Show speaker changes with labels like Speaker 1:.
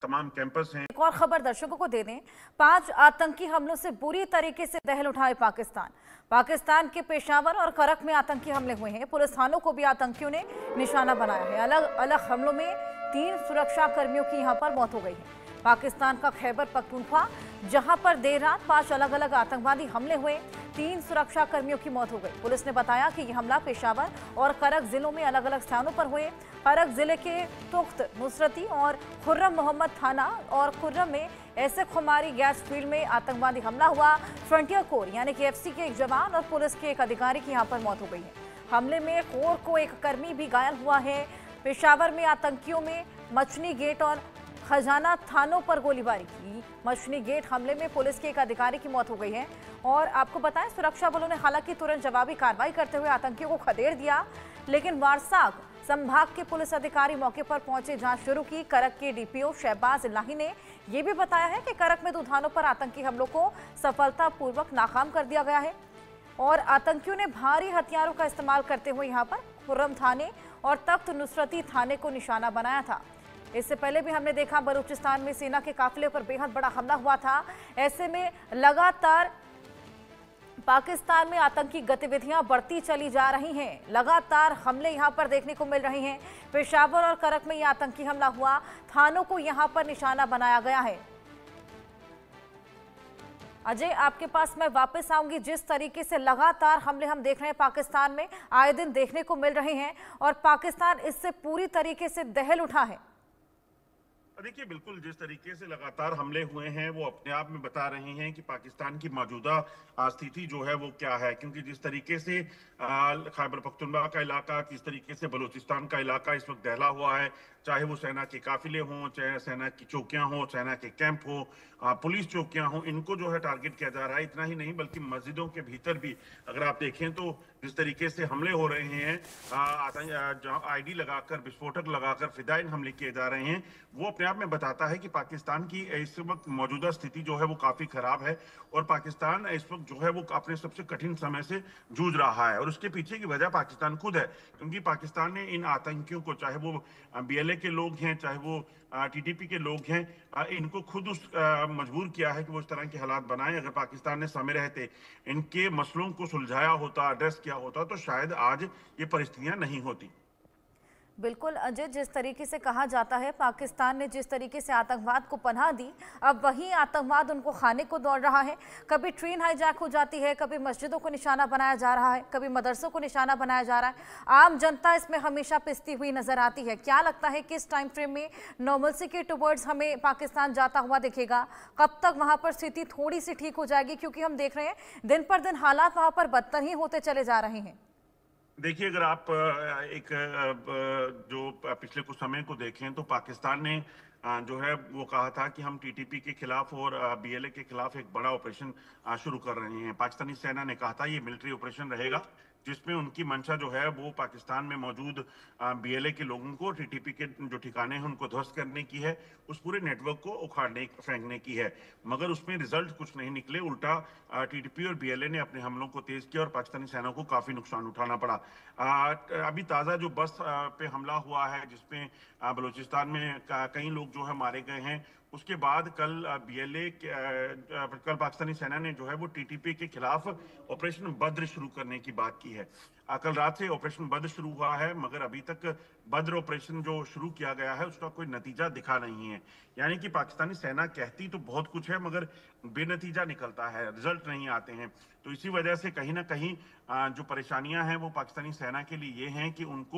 Speaker 1: तमाम कैंपस हैं।
Speaker 2: एक और खबर दर्शकों को दे दें, 5 आतंकी हमलों से बुरी तरीके से दहल उठाए पाकिस्तान के पेशावर और करक में आतंकी हमले हुए हैं। पुलिस थानों को भी आतंकियों ने निशाना बनाया है। अलग अलग हमलों में 3 सुरक्षा कर्मियों की यहां पर मौत हो गई है। पाकिस्तान का खैबर पख्तूनख्वा, जहां पर देर रात 5 अलग अलग आतंकवादी हमले हुए, 3 सुरक्षा कर्मियों की मौत हो गई। पुलिस ने बताया कि यह हमला पेशावर और करक जिलों में अलग अलग स्थानों पर हुए। करक जिले के तुख्त नुसरती और खुर्रम मोहम्मद थाना और खुर्रम में ऐसे खुमारी गैस फील्ड में आतंकवादी हमला हुआ। फ्रंटियर कोर यानी कि एफसी के एक जवान और पुलिस के एक अधिकारी की यहां पर मौत हो गई है। हमले में कोर को एक कर्मी भी घायल हुआ है। पेशावर में आतंकियों में मछली गेट और खजाना थानों पर गोलीबारी की। मछली गेट हमले में पुलिस के एक अधिकारी की मौत हो गई है। और आपको बताएं, सुरक्षा बलों ने हालांकि तुरंत जवाबी कार्रवाई करते हुए आतंकियों को खदेड़ दिया, लेकिन वारसाक संभाग के पुलिस अधिकारी मौके पर पहुंचे, जांच शुरू की। करक के डीपीओ शहबाज इलाही ने यह भी बताया है कि करक में 2 थानों पर आतंकी हमलों को सफलतापूर्वक नाकाम कर दिया गया है और आतंकियों ने भारी हथियारों का इस्तेमाल करते हुए यहां पर खुर्रम थाने और तख्त नुसरती थाने को निशाना बनाया था। इससे पहले भी हमने देखा बलूचिस्तान में सेना के काफिले पर बेहद बड़ा हमला हुआ था। ऐसे में लगातार पाकिस्तान में आतंकी गतिविधियां बढ़ती चली जा रही हैं। लगातार हमले यहां पर देखने को मिल रहे हैं। पेशावर और करक में यह आतंकी हमला हुआ, थानों को यहां पर निशाना बनाया गया है। अजय, आपके पास मैं वापस आऊंगी। जिस तरीके से लगातार हमले हम देख रहे हैं पाकिस्तान में आए दिन देखने को मिल रहे हैं और पाकिस्तान इससे पूरी तरीके से दहल उठा है।
Speaker 1: देखिए, बिल्कुल जिस तरीके से लगातार हमले हुए हैं वो अपने आप में बता रहे हैं कि पाकिस्तान की मौजूदा स्थिति जो है वो क्या है। क्योंकि जिस तरीके से खैबर पख्तूनख्वा का इलाका, किस तरीके से बलूचिस्तान का इलाका इस वक्त दहला हुआ है, चाहे वो सेना के काफिले हों, चाहे सेना की चौकियां हों, सेना के कैंप हो, पुलिस चौकियां हों, इनको जो है टारगेट किया जा रहा है। इतना ही नहीं बल्कि मस्जिदों के भीतर भी अगर आप देखें तो जिस तरीके से हमले हो रहे हैं, आईडी लगाकर, विस्फोटक लगाकर फिदाइन हमले किए जा रहे हैं, वो अपने आप में बताता है कि पाकिस्तान की इस वक्त मौजूदा स्थिति जो है वो काफी खराब है और पाकिस्तान इस वक्त जो है वो अपने सबसे कठिन समय से जूझ रहा है। और उसके पीछे की वजह पाकिस्तान खुद है, क्योंकि पाकिस्तान ने इन आतंकियों को, चाहे वो बीएलए के लोग हैं, चाहे वो टीटीपी के लोग हैं, इनको खुद मजबूर किया है कि वो इस तरह के हालात बनाएं। अगर पाकिस्तान ने समय रहते इनके मसलों को सुलझाया होता, एड्रेस किया होता, तो शायद आज ये परिस्थितियां नहीं होती।
Speaker 2: बिल्कुल अजय, जिस तरीके से कहा जाता है पाकिस्तान ने जिस तरीके से आतंकवाद को पनाह दी, अब वही आतंकवाद उनको खाने को दौड़ रहा है। कभी ट्रेन हाईजैक हो जाती है, कभी मस्जिदों को निशाना बनाया जा रहा है, कभी मदरसों को निशाना बनाया जा रहा है। आम जनता इसमें हमेशा पिसती हुई नजर आती है। क्या लगता है किस टाइम फ्रेम में नॉर्मलसी के टुवर्ड्स हमें पाकिस्तान जाता हुआ दिखेगा? कब तक वहां पर स्थिति थोड़ी सी ठीक हो जाएगी? क्योंकि हम देख रहे हैं दिन पर दिन हालात वहां पर बदतर ही होते चले जा रहे हैं।
Speaker 1: देखिए, अगर आप एक जो पिछले कुछ समय को देखें तो पाकिस्तान ने जो है वो कहा था कि हम टीटीपी के खिलाफ और बीएलए के खिलाफ एक बड़ा ऑपरेशन शुरू कर रहे हैं। पाकिस्तानी सेना ने कहा था ये मिलिट्री ऑपरेशन रहेगा, जिसमें उनकी मंशा जो है वो पाकिस्तान में मौजूद बीएलए के लोगों को, टीटीपी के जो ठिकाने हैं उनको ध्वस्त करने की है, उस पूरे नेटवर्क को उखाड़ने फेंकने की है। मगर उसमें रिजल्ट कुछ नहीं निकले, उल्टा टीटीपी और बीएलए ने अपने हमलों को तेज किया और पाकिस्तानी सेना को काफी नुकसान उठाना पड़ा। अभी ताजा जो बस पे हमला हुआ है, जिसमें बलूचिस्तान में कई लोग जो है मारे गए हैं, उसके बाद कल पाकिस्तानी सेना ने जो है वो टीटीपी के खिलाफ ऑपरेशन बद्र शुरू करने की बात की है। कल रात से ऑपरेशन बद्र शुरू हुआ है, मगर अभी तक बद्र ऑपरेशन जो शुरू किया गया है उसका कोई नतीजा दिखा नहीं है। यानी कि पाकिस्तानी सेना कहती तो बहुत कुछ है, मगर बेनतीजा निकलता है, रिजल्ट नहीं आते हैं। तो इसी वजह से कहीं ना कहीं जो परेशानियां हैं वो पाकिस्तानी सेना के लिए ये हैं कि उनको